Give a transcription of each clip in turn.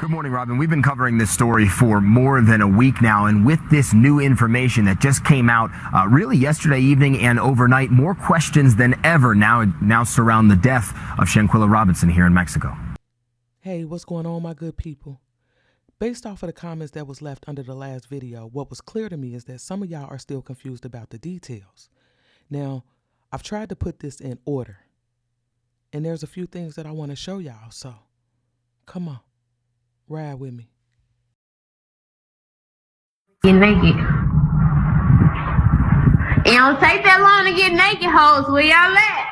Good morning, Robin. We've been covering this story for more than a week now, and with this new information that just came out really yesterday evening and overnight, more questions than ever now surround the death of Shanquella Robinson here in Mexico. Hey, what's going on, my good people? Based off of the comments that was left under the last video, what was clear to me is that some of y'all are still confused about the details. Now, I've tried to put this in order, and there's a few things that I want to show y'all, so come on. Ride with me. Get naked. It don't take that long to get naked, hoes. Where y'all at?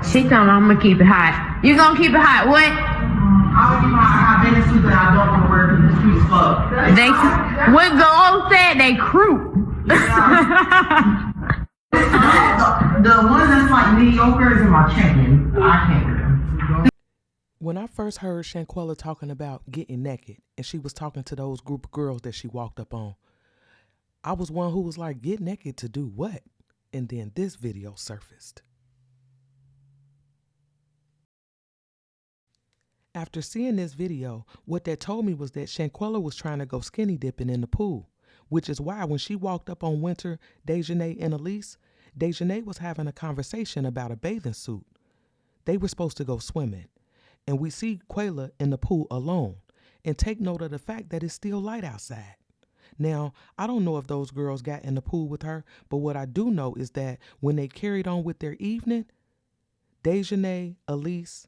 She told me I'm gonna keep it hot. You gonna keep it hot? What? I'm gonna keep my hot bathing suit that I don't want to wear because it's cute as fuck. They what Gold said, they croup. The ones that's like mediocre is in my check-in. I can't wear them. When I first heard Shanquella talking about getting naked, and she was talking to those group of girls that she walked up on, I was one who was like, get naked to do what? And then this video surfaced. After seeing this video, what that told me was that Shanquella was trying to go skinny dipping in the pool, which is why when she walked up on Winter, Dejanay, and Elise, Dejanay was having a conversation about a bathing suit. They were supposed to go swimming, and we see Quayla in the pool alone. And take note of the fact that it's still light outside. Now, I don't know if those girls got in the pool with her, but what I do know is that when they carried on with their evening, Dejanay, Elise,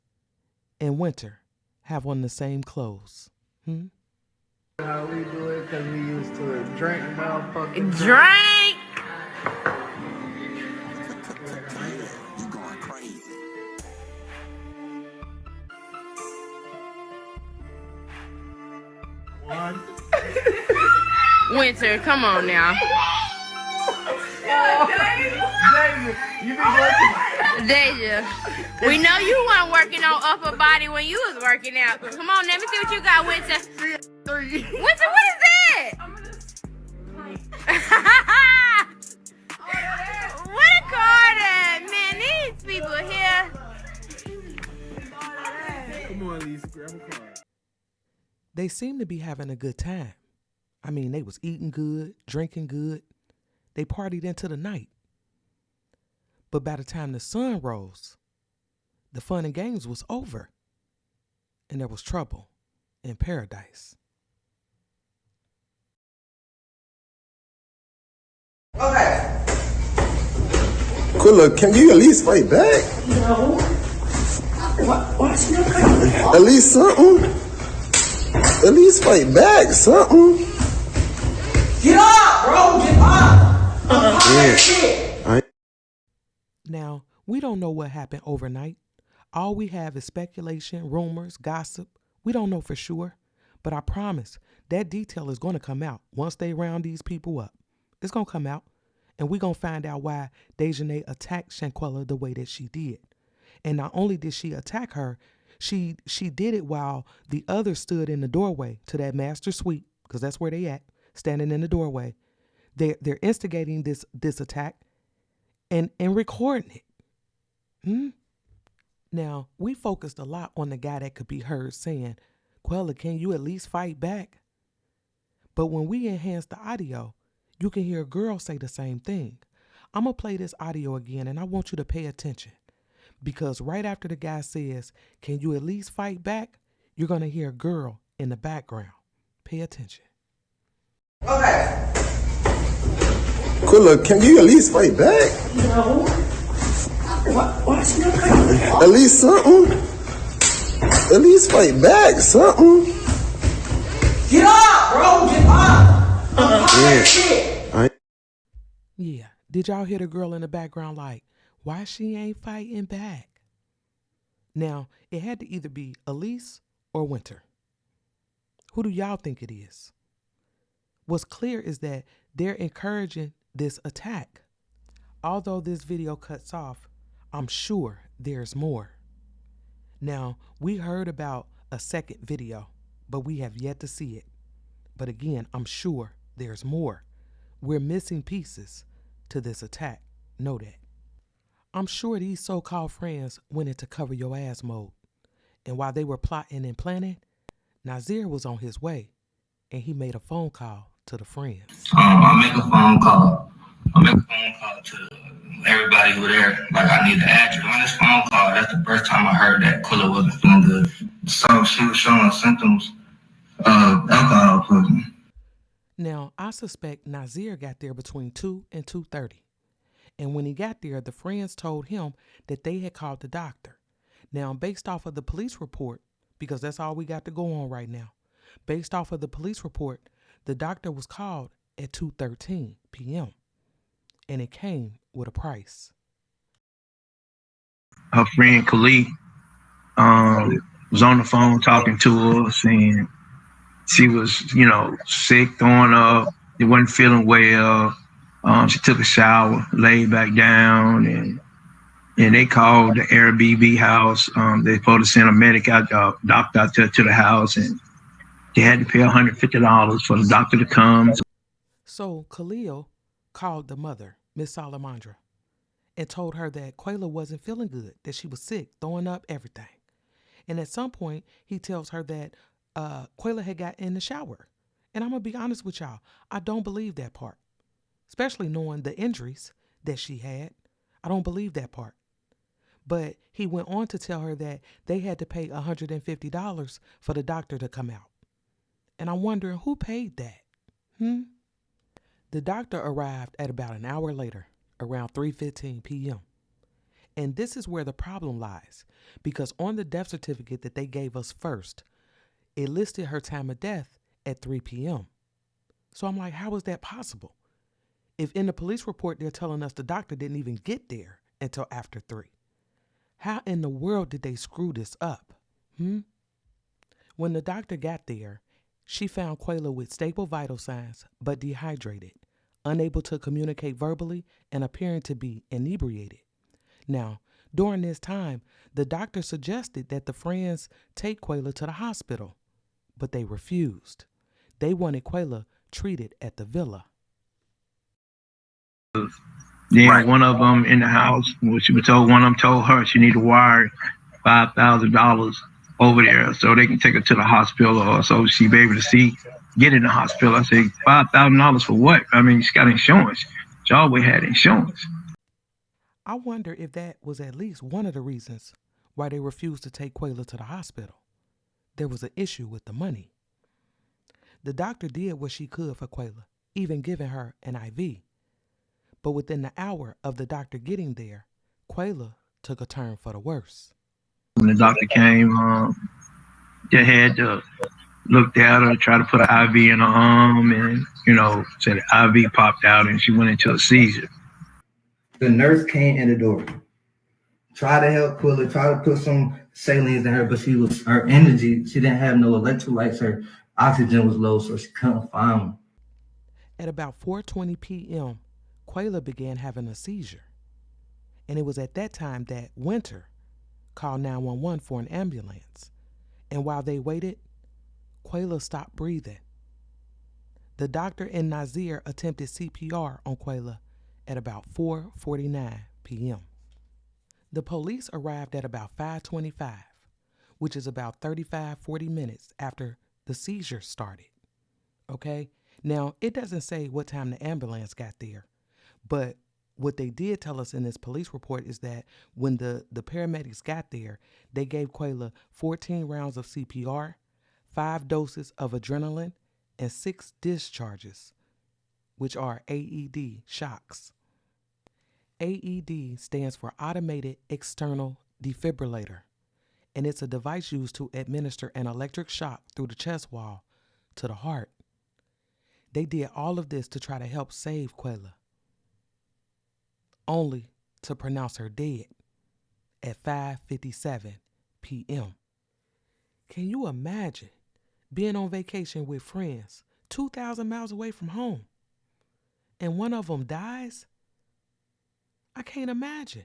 and Winter have on the same clothes. How we do it, because we used to drink motherfucking Drink. one. Winter, come on now. David, you be working. Deja, we know you weren't working on upper body when you was working out. Come on, let me see what you got, Winter. Three. Winter, what is that? What a card, man. These people here. Come on, Lisa, grab a card. They seem to be having a good time. I mean, they was eating good, drinking good. They partied into the night. But by the time the sun rose, the fun and games was over. And there was trouble in paradise. Okay. Quilla, can you at least fight back? No. Why she not fighting? At least something. At least fight back, something. Get up, bro. Get up. Yeah. Shit. Now, we don't know what happened overnight. All we have is speculation, rumors, gossip. We don't know for sure. But I promise that detail is going to come out once they round these people up. It's going to come out. And we're going to find out why Dejanay attacked Shanquella the way that she did. And not only did she attack her, she did it while the others stood in the doorway to that master suite, because that's where they at, standing in the doorway. They're instigating this attack and recording it. Now, we focused a lot on the guy that could be heard saying, Quella, can you at least fight back? But when we enhance the audio, you can hear a girl say the same thing. I'm going to play this audio again, and I want you to pay attention. Because right after the guy says, can you at least fight back? You're going to hear a girl in the background. Pay attention. Okay. Quilla, can you at least fight back? No. Why she not fighting? At least something. At least fight back, something. Get up, bro. Get up. Yeah. Shit. Yeah. Did y'all hear the girl in the background like, why she ain't fighting back? Now, it had to either be Elise or Winter. Who do y'all think it is? What's clear is that they're encouraging this attack. Although this video cuts off, I'm sure there's more. Now, we heard about a second video, but we have yet to see it. But again, I'm sure there's more. We're missing pieces to this attack. Know that. I'm sure these so-called friends went into cover your ass mode. And while they were plotting and planning, Nazir was on his way, and he made a phone call to the friends. I make a phone call. I make a phone call to everybody who there. Like, I need the address. On this phone call, that's the first time I heard that Quilla wasn't feeling good. So she was showing symptoms of alcohol poisoning. Now, I suspect Nazir got there between 2 and 2:30. And when he got there, the friends told him that they had called the doctor. Now, based off of the police report, because that's all we got to go on right now, based off of the police report, the doctor was called at 2:13 p.m. and it came with a price. Her friend Khalid was on the phone talking to us, and she was, sick, throwing up. She wasn't feeling well. She took a shower, laid back down, and they called the Airbnb house. They supposed to send a medic doctor out to the house, and they had to pay $150 for the doctor to come. So Khalil called the mother, Miss Salamandra, and told her that Quayla wasn't feeling good, that she was sick, throwing up, everything. And at some point, he tells her that Quayla had got in the shower. And I'm going to be honest with y'all, I don't believe that part, especially knowing the injuries that she had. I don't believe that part. But he went on to tell her that they had to pay $150 for the doctor to come out. And I'm wondering who paid that? The doctor arrived at about an hour later, around 3:15 p.m. And this is where the problem lies, because on the death certificate that they gave us first, it listed her time of death at 3 p.m. So I'm like, how is that possible? If in the police report they're telling us the doctor didn't even get there until after 3. How in the world did they screw this up? When the doctor got there, she found Quayla with stable vital signs, but dehydrated, unable to communicate verbally, and appearing to be inebriated. Now, during this time, the doctor suggested that the friends take Quayla to the hospital, but they refused. They wanted Quayla treated at the villa. Then one of them in the house, she was told, one of them told her she need to wire $5,000 over there so they can take her to the hospital, or so she be able to get in the hospital. I said, $5,000 for what? I mean, she got insurance. She always had insurance. I wonder if that was at least one of the reasons why they refused to take Quayla to the hospital. There was an issue with the money. The doctor did what she could for Quayla, even giving her an IV. But within the hour of the doctor getting there, Quayla took a turn for the worse. When the doctor came, they had to look at her, try to put an IV in her arm, and, said the IV popped out and she went into a seizure. The nurse came in the door, tried to help Quilla, tried to put some salines in her, but her energy, she didn't have no electrolytes, her oxygen was low, so she couldn't find them. At about 4:20 p.m., Quayla began having a seizure. And it was at that time that Winter called 911 for an ambulance. And while they waited, Quayla stopped breathing. The doctor and Nazir attempted CPR on Quayla at about 4:49 p.m. The police arrived at about 5:25, which is about 35-40 minutes after the seizure started. Okay? Now, it doesn't say what time the ambulance got there, but what they did tell us in this police report is that when the paramedics got there, they gave Quayla 14 rounds of CPR, 5 doses of adrenaline, and 6 discharges, which are AED shocks. AED stands for Automated External Defibrillator, and it's a device used to administer an electric shock through the chest wall to the heart. They did all of this to try to help save Quayla, only to pronounce her dead at 5:57 p.m. Can you imagine being on vacation with friends 2,000 miles away from home and one of them dies? I can't imagine.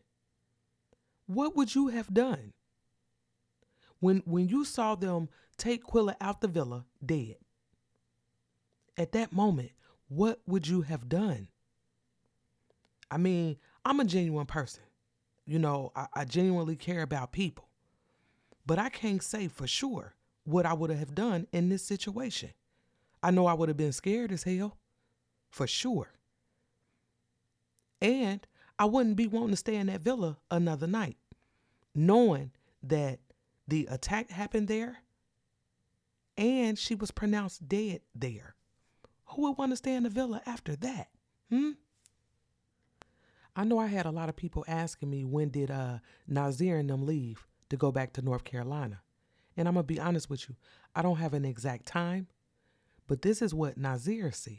What would you have done when you saw them take Quilla out the villa dead? At that moment, what would you have done? I mean, I'm a genuine person. I genuinely care about people. But I can't say for sure what I would have done in this situation. I know I would have been scared as hell, for sure. And I wouldn't be wanting to stay in that villa another night, knowing that the attack happened there and she was pronounced dead there. Who would want to stay in the villa after that? I know I had a lot of people asking me when did Nazir and them leave to go back to North Carolina. And I'm going to be honest with you, I don't have an exact time, but this is what Nazir said.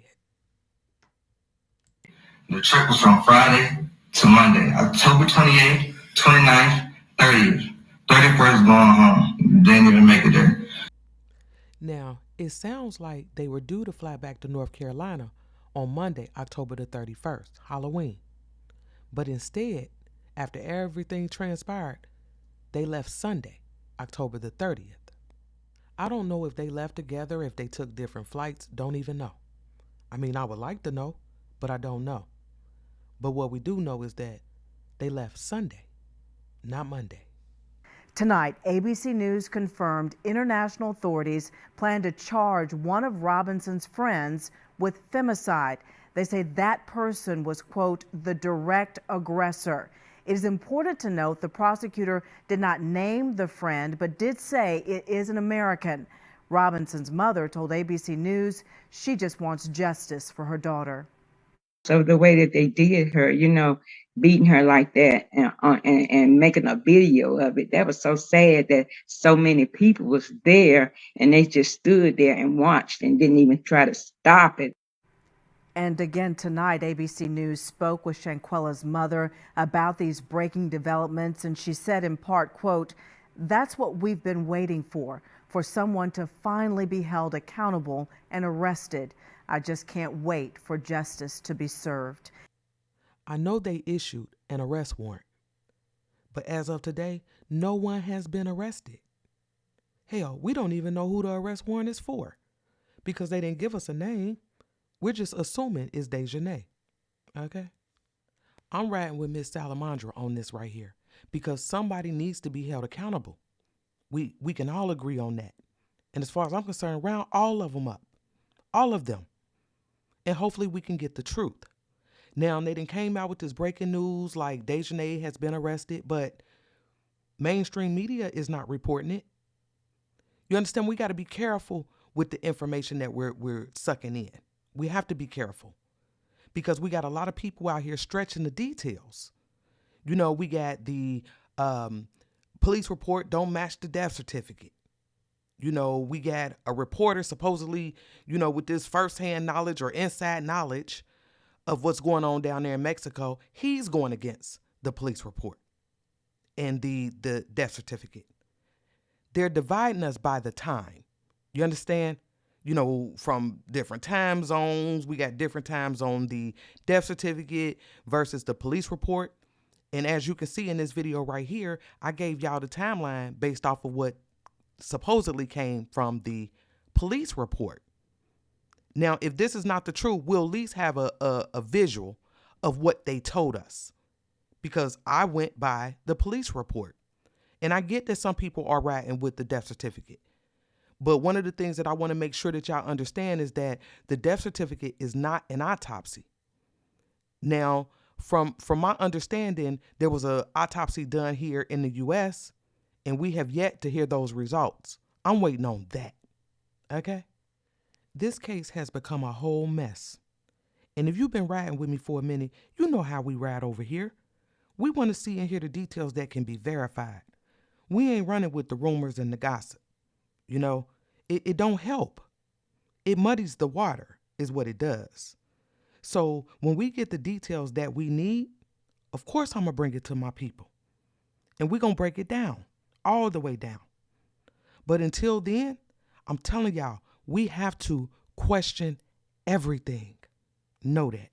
The trip was from Friday to Monday, October 28th, 29th, 30th. 31st going home. Didn't even make it there. Now, it sounds like they were due to fly back to North Carolina on Monday, October the 31st, Halloween. But instead, after everything transpired, they left Sunday, October the 30th. I don't know if they left together, if they took different flights, don't even know. I mean, I would like to know, but I don't know. But what we do know is that they left Sunday, not Monday. Tonight, ABC News confirmed international authorities plan to charge one of Robinson's friends with femicide. They say that person was, quote, the direct aggressor. It is important to note the prosecutor did not name the friend, but did say it is an American. Robinson's mother told ABC News she just wants justice for her daughter. So the way that they did her, beating her like that and making a video of it, that was so sad that so many people was there and they just stood there and watched and didn't even try to stop it. And again tonight, ABC News spoke with Shanquella's mother about these breaking developments, and she said in part, quote, "That's what we've been waiting for someone to finally be held accountable and arrested. I just can't wait for justice to be served." I know they issued an arrest warrant, but as of today, no one has been arrested. Hell, we don't even know who the arrest warrant is for because they didn't give us a name. We're just assuming it's Dejanay. Okay? I'm riding with Miss Salamandra on this right here because somebody needs to be held accountable. We can all agree on that. And as far as I'm concerned, round all of them up. All of them. And hopefully we can get the truth. Now, they done came out with this breaking news like Dejanay has been arrested, but mainstream media is not reporting it. You understand? We got to be careful with the information that we're sucking in. We have to be careful because we got a lot of people out here stretching the details. We got the police report don't match the death certificate. We got a reporter supposedly, with this firsthand knowledge or inside knowledge of what's going on down there in Mexico. He's going against the police report and the death certificate. They're dividing us by the time. You understand? From different time zones. We got different times on the death certificate versus the police report. And as you can see in this video right here, I gave y'all the timeline based off of what supposedly came from the police report. Now, if this is not the truth, we'll at least have a visual of what they told us because I went by the police report. And I get that some people are riding with the death certificate. But one of the things that I want to make sure that y'all understand is that the death certificate is not an autopsy. Now, from my understanding, there was an autopsy done here in the U.S., and we have yet to hear those results. I'm waiting on that. Okay? This case has become a whole mess. And if you've been riding with me for a minute, you know how we ride over here. We want to see and hear the details that can be verified. We ain't running with the rumors and the gossip. It don't help. It muddies the water is what it does. So when we get the details that we need, of course I'm going to bring it to my people. And we're going to break it down, all the way down. But until then, I'm telling y'all, we have to question everything. Know that.